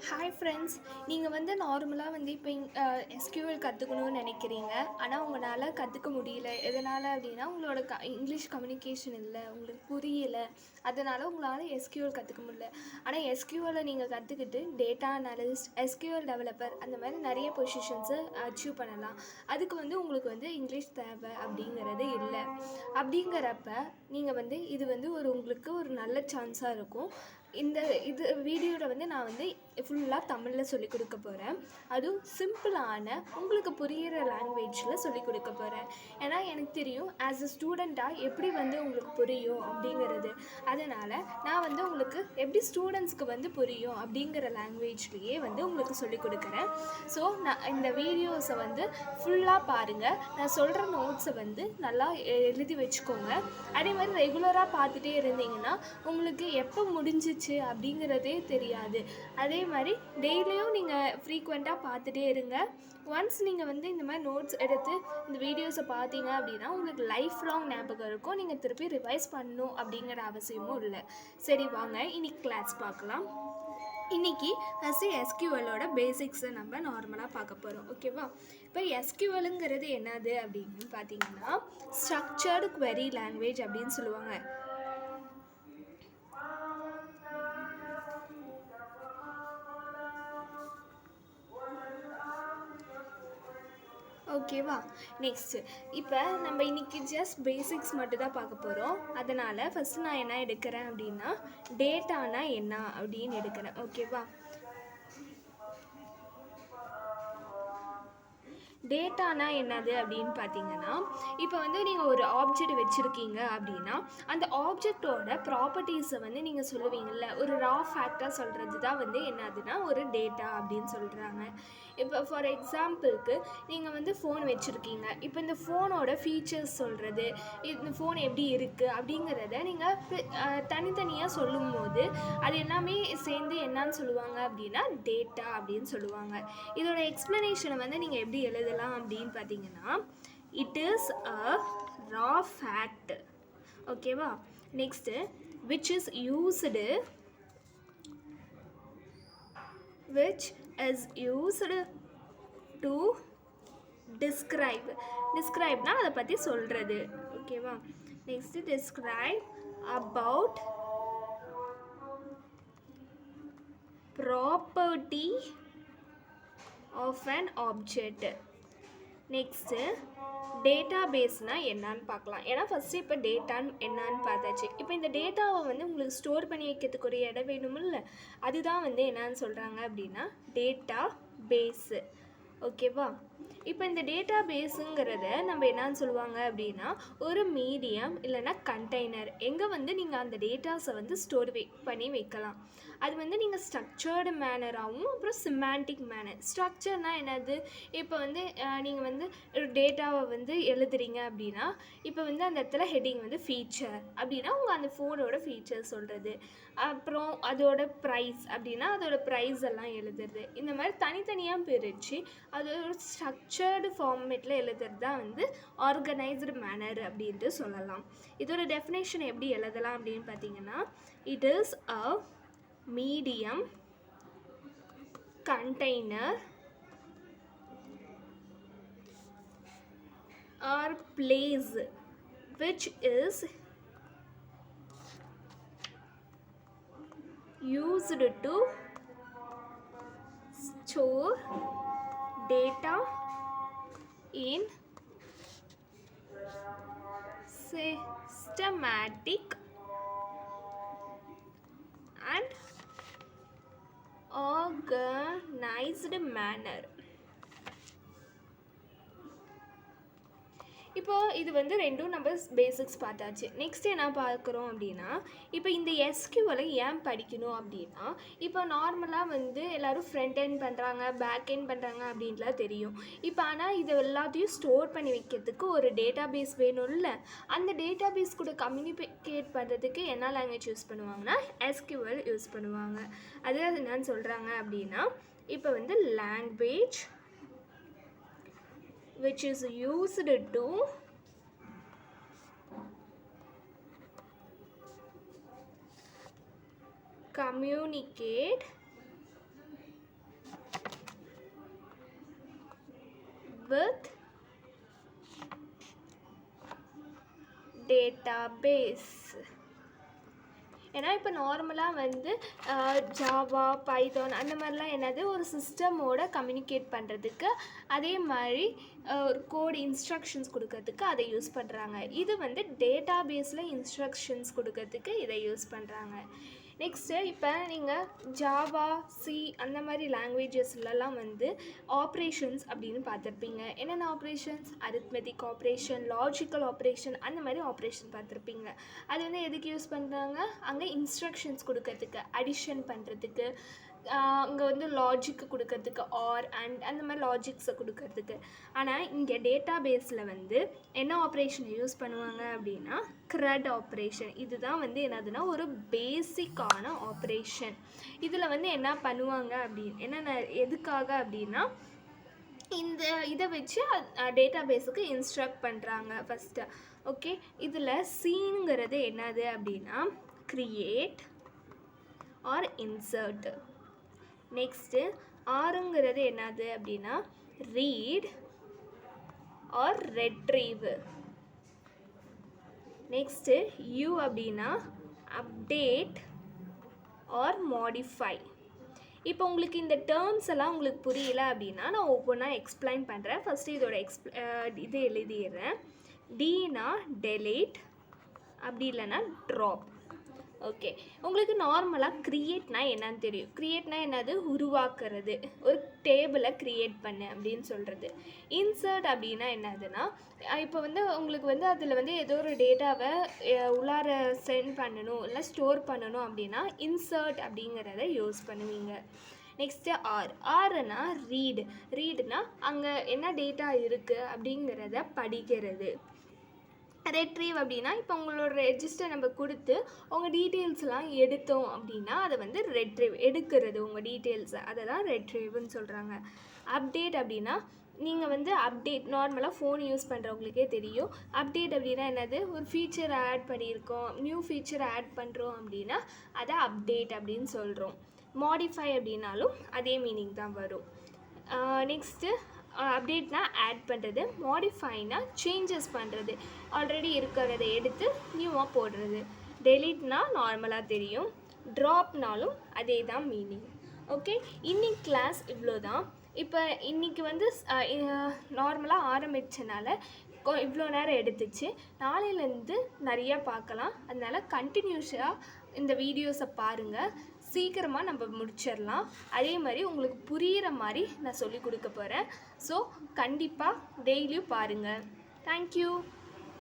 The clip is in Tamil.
Hi friends. நீங்கள் வந்து நார்மலாக வந்து இப்போ எஸ்கியூஎல் கற்றுக்கணும்னு நினைக்கிறீங்க. ஆனால் உங்களால் கற்றுக்க முடியல. எதனால் அப்படின்னா உங்களோட இங்கிலீஷ் கம்யூனிகேஷன் இல்லை, உங்களுக்கு புரியலை. அதனால் உங்களால் எஸ்கியூஎல் கற்றுக்க முடியல. ஆனால் எஸ்கியூஎல்லை நீங்கள் கற்றுக்கிட்டு டேட்டா அனலிஸ்ட், எஸ்கியூஎல் டெவலப்பர் அந்த மாதிரி நிறைய பொசிஷன்ஸை அச்சீவ் பண்ணலாம். அதுக்கு வந்து உங்களுக்கு வந்து இங்கிலீஷ் தேவை அப்படிங்கிறது இல்லை. அப்படிங்கிறப்ப நீங்கள் வந்து இது வந்து உங்களுக்கு ஒரு நல்ல சான்ஸாக இருக்கும். இந்த வீடியோவில் வந்து நான் வந்து ஃபுல்லாக தமிழில் சொல்லிக் கொடுக்க போகிறேன். அதுவும் சிம்பிளான உங்களுக்கு புரிகிற லாங்குவேஜில் சொல்லிக் கொடுக்க போகிறேன். ஏன்னா எனக்கு தெரியும் ஆஸ் அ ஸ்டூடெண்ட்டாக எப்படி வந்து உங்களுக்கு புரியும் அப்படிங்கிறது. அதனால் நான் வந்து உங்களுக்கு எப்படி ஸ்டூடெண்ட்ஸ்க்கு வந்து புரியும் அப்படிங்கிற லாங்குவேஜ்லேயே வந்து உங்களுக்கு சொல்லிக் கொடுக்குறேன். ஸோ நான் இந்த வீடியோஸை வந்து ஃபுல்லாக பாருங்கள். நான் சொல்கிற நோட்ஸை வந்து நல்லா எழுதி வச்சுக்கோங்க. அதே மாதிரி ரெகுலராக பார்த்துட்டே இருந்தீங்கன்னா உங்களுக்கு எப்போ முடிஞ்சிச்சு அப்படிங்கிறதே தெரியாது. அதே மாதிரி டெய்லியும் நீங்கள் ஃப்ரீக்வெண்ட்டாக பார்த்துட்டே இருங்க. ஒன்ஸ் நீங்கள் வந்து இந்த மாதிரி நோட்ஸ் எடுத்து இந்த வீடியோஸை பார்த்தீங்க அப்படின்னா உங்களுக்கு லைஃப் லாங் ஞாபகம் இருக்கும். நீங்கள் திருப்பி ரிவைஸ் பண்ணணும் அப்படிங்கிற அவசியமும் இல்லை. சரி, வாங்க இன்னைக்கு கிளாஸ் பார்க்கலாம். இன்றைக்கி ஃபஸ்ட்டு எஸ்கியூஎலோட பேசிக்ஸை நம்ம நார்மலாக பார்க்க போகிறோம். ஓகேவா? இப்போ எஸ்கியூஎலுங்கிறது என்னது அப்படின்னு பார்த்தீங்கன்னா ஸ்ட்ரக்சர்டு குவெரி லாங்குவேஜ் அப்படின்னு சொல்லுவாங்க. ஓகேவா? நெக்ஸ்ட்டு இப்போ நம்ம இன்றைக்கி ஜஸ்ட் பேசிக்ஸ் மட்டும் தான் பார்க்க போகிறோம். அதனால் ஃபஸ்ட்டு நான் என்ன எடுக்கிறேன் அப்படின்னா டேட்டானா என்ன அப்படின்னு எடுக்கிறேன். ஓகேவா? டேட்டானா என்னது அப்படின்னு பார்த்தீங்கன்னா இப்போ வந்து நீங்கள் ஒரு ஆப்ஜெக்ட் வச்சுருக்கீங்க அப்படின்னா அந்த ஆப்ஜெக்டோட ப்ராப்பர்ட்டிஸை வந்து நீங்கள் சொல்லுவீங்கள்ல, ஒரு ரா ஃபேக்டாக சொல்கிறது தான் வந்து என்னதுன்னா ஒரு டேட்டா அப்படின்னு சொல்கிறாங்க. இப்போ ஃபார் எக்ஸாம்பிளுக்கு நீங்கள் வந்து ஃபோன் வச்சுருக்கீங்க. இப்போ இந்த ஃபோனோட ஃபீச்சர்ஸ் சொல்கிறது, இந்த ஃபோன் எப்படி இருக்குது அப்படிங்கிறத நீங்கள் தனித்தனியாக சொல்லும் போது அது எல்லாமே சேர்ந்து என்னான்னு சொல்லுவாங்க அப்படின்னா டேட்டா அப்படின்னு சொல்லுவாங்க. இதோட எக்ஸ்ப்ளனேஷனை வந்து நீங்கள் எப்படி எழுதலாம் அப்படின்னு பார்த்தீங்கன்னா it is a raw fact. ஓகேவா? Next which is used to describeனா அதை பற்றி சொல்கிறது. ஓகேவா? Next describe about property of an object. Next டேட்டாபேஸ்னால் என்னான்னு பார்க்கலாம். ஏன்னா ஃபஸ்ட்டு இப்போ டேட்டான்னு என்னான்னு பார்த்தாச்சு. இப்போ இந்த டேட்டாவை வந்து உங்களுக்கு ஸ்டோர் பண்ணி வைக்கிறதுக்கு ஒரு இடம் வேணுமில்ல, அதுதான் வந்து என்னான்னு சொல்கிறாங்க அப்படின்னா டேட்டா பேஸு. ஓகேவா? இப்போ இந்த டேட்டா பேஸுங்கிறத நம்ம என்னான்னு சொல்லுவாங்க அப்படின்னா ஒரு மீடியம் இல்லைன்னா கண்டெய்னர், எங்கே வந்து நீங்கள் அந்த டேட்டாஸை வந்து ஸ்டோர் பண்ணி வைக்கலாம். அது வந்து நீங்கள் ஸ்ட்ரக்சர்டு மேனராகவும் அப்புறம் சிமாண்டிக் மேனர். ஸ்ட்ரக்சர்னால் என்னது? இப்போ வந்து நீங்கள் வந்து ஒரு டேட்டாவை வந்து எழுதுறீங்க அப்படின்னா இப்போ வந்து அந்த இடத்துல ஹெட்டிங் வந்து ஃபீச்சர் அப்படின்னா உங்கள் அந்த ஃபோனோட ஃபீச்சர் சொல்கிறது. அப்புறம் அதோட ப்ரைஸ் அப்படின்னா அதோட ப்ரைஸ் எல்லாம் எழுதுறது. இந்த மாதிரி தனித்தனியாக பிரித்து அது ஒரு ஸ்ட்ரக்சர்டு ஃபார்மேட்டில் எழுதுறது தான் வந்து ஆர்கனைஸ்டு மேனர் அப்படின்ட்டு சொல்லலாம். இதோட டெஃபினேஷன் எப்படி எழுதலாம் அப்படின்னு பார்த்தீங்கன்னா it is a medium container or place which is used to store data in systematic and organized manner. இப்போ இது வந்து ரெண்டும் நம்ம பேசிக்ஸ் பார்த்தாச்சு. நெக்ஸ்ட் என்ன பார்க்குறோம் அப்படின்னா இப்போ இந்த எஸ்கியூஎலை ஏன் படிக்கணும் அப்படின்னா இப்போ நார்மலாக வந்து எல்லோரும் ஃப்ரண்ட் எண்ட் பண்ணுறாங்க, பேக் எண்ட் பண்ணுறாங்க அப்படின்லாம் தெரியும். இப்போ ஆனால் இது எல்லாத்தையும் ஸ்டோர் பண்ணி வைக்கிறதுக்கு ஒரு டேட்டா பேஸ் வேணும்ல, அந்த டேட்டா பேஸ் கூட கம்யூனிகேட் பண்ணுறதுக்கு என்ன லாங்குவேஜ் யூஸ் பண்ணுவாங்கன்னா எஸ்கியூஎல் யூஸ் பண்ணுவாங்க. அது என்னன்னு சொல்கிறாங்க அப்படின்னா இப்போ வந்து language which is used to communicate with database. ஏன்னா இப்போ நார்மலாக வந்து ஜாவா பைத்தான் அந்த மாதிரிலாம் என்னது ஒரு சிஸ்டமோட கம்யூனிகேட் பண்ணுறதுக்கு அதே மாதிரி ஒரு கோட் இன்ஸ்ட்ரக்ஷன்ஸ் கொடுக்கறதுக்கு அதை யூஸ் பண்ணுறாங்க. இது வந்து டேட்டா பேஸில் இன்ஸ்ட்ரக்ஷன்ஸ் கொடுக்கறதுக்கு இதை யூஸ் பண்ணுறாங்க. நெக்ஸ்ட்டு இப்போ நீங்கள் ஜாவா சி அந்த மாதிரி லாங்குவேஜஸ்லலாம் வந்து ஆப்ரேஷன்ஸ் அப்படின்னு பார்த்துருப்பீங்க. என்னென்ன operations? Arithmetic operation, logical operation, அந்த மாதிரி ஆப்ரேஷன் பார்த்துருப்பீங்க. அது வந்து எதுக்கு யூஸ் பண்ணுறாங்க? அங்கே இன்ஸ்ட்ரக்ஷன்ஸ் கொடுக்கறதுக்கு, அடிஷன் பண்ணுறதுக்கு, அங்கே வந்து லாஜிக்கு கொடுக்கறதுக்கு, ஆர் அண்ட் அந்த மாதிரி லாஜிக்ஸை கொடுக்கறதுக்கு. ஆனால் இங்கே டேட்டா பேஸில் வந்து என்ன ஆப்ரேஷன் யூஸ் பண்ணுவாங்க அப்படின்னா CRUD ஆப்ரேஷன். இதுதான் வந்து என்னதுன்னா ஒரு பேசிக்கான ஆப்ரேஷன். இதில் வந்து என்ன பண்ணுவாங்க என்னென்ன எதுக்காக அப்படின்னா இந்த இதை வச்சு டேட்டா பேஸுக்கு இன்ஸ்ட்ரக்ட் பண்ணுறாங்க ஃபஸ்ட்டு. ஓகே, இதில் சீனுங்கிறது என்னது அப்படின்னா கிரியேட் ஆர் இன்சர்ட். நெக்ஸ்ட்டு ஆருங்கிறது என்னது அப்படின்னா read or retrieve. Next U அப்படின்னா அப்டேட் ஆர் மாடிஃபை. இப்போ உங்களுக்கு இந்த டேர்ம்ஸ் எல்லாம் உங்களுக்கு புரியல அப்படின்னா நான் ஒவ்வொன்றா எக்ஸ்பிளைன் பண்ணுறேன். ஃபஸ்ட்டு இதோட இது எழுதிடுறேன். டீனா டெலீட், அப்படி இல்லைன்னா ட்ராப். ஓகே, உங்களுக்கு நார்மலாக க்ரியேட்னா என்னன்னு தெரியும். க்ரியேட்னா என்னது? உருவாக்குறது, ஒரு டேபிளை க்ரியேட் பண்ணு அப்படின்னு சொல்கிறது. இன்சர்ட் அப்படின்னா என்னதுன்னா இப்போ வந்து உங்களுக்கு வந்து அதில் வந்து ஏதோ ஒரு டேட்டாவை உள்ளார சென்ட் பண்ணணும் இல்லை ஸ்டோர் பண்ணணும் அப்படின்னா இன்சர்ட் அப்படிங்கிறத யூஸ் பண்ணுவீங்க. நெக்ஸ்ட்டு ஆர்னா ரீடுனா அங்கே என்ன டேட்டா இருக்குது அப்படிங்கிறத படிக்கிறது. ரெட்ரீவ் அப்படின்னா இப்போ உங்களோட ரெஜிஸ்டர் நம்ம கொடுத்து உங்கள் டீட்டெயில்ஸ்லாம் எடுத்தோம் அப்படின்னா அதை வந்து ரெட்ரீவ் எடுக்கிறது, உங்கள் டீட்டெயில்ஸை, அதை தான் ரெட்ரீவ்னு சொல்கிறாங்க. அப்டேட் அப்படின்னா நீங்கள் வந்து அப்டேட் நார்மலாக ஃபோன் யூஸ் பண்ணுறவங்களுக்கே தெரியும். அப்டேட் அப்படின்னா என்னது? ஒரு ஃபீச்சர் ஆட் பண்ணியிருக்கோம், நியூ ஃபீச்சர் ஆட் பண்ணுறோம் அப்படின்னா அதை அப்டேட் அப்படின்னு சொல்கிறோம். மாடிஃபை அப்படின்னாலும் அதே மீனிங் தான் வரும். நெக்ஸ்ட்டு அப்டேட்னா ஆட் பண்ணுறது, மாடிஃபைனா சேஞ்சஸ் பண்ணுறது, ஆல்ரெடி இருக்கிறத எடுத்து நியூவாக போடுறது. டெலீட்னா நார்மலாக தெரியும், ட்ராப்னாலும் அதே தான் மீனிங். ஓகே, இன்னைக்கு கிளாஸ் இவ்வளோ தான். இப்போ இன்றைக்கி வந்து நார்மலாக ஆரம்பித்தனால இவ்வளோ நேரம் எடுத்துச்சு. நாளையிலேருந்து நிறையா பார்க்கலாம். அதனால் கண்டினியூஸாக இந்த வீடியோஸை பாருங்கள். சீக்கிரமாக நம்ம முடிச்சிடலாம். அதே மாதிரி உங்களுக்கு புரிகிற மாதிரி நான் சொல்லி கொடுக்க போகிறேன். ஸோ கண்டிப்பாக டெய்லியும் பாருங்கள். தேங்க்யூ.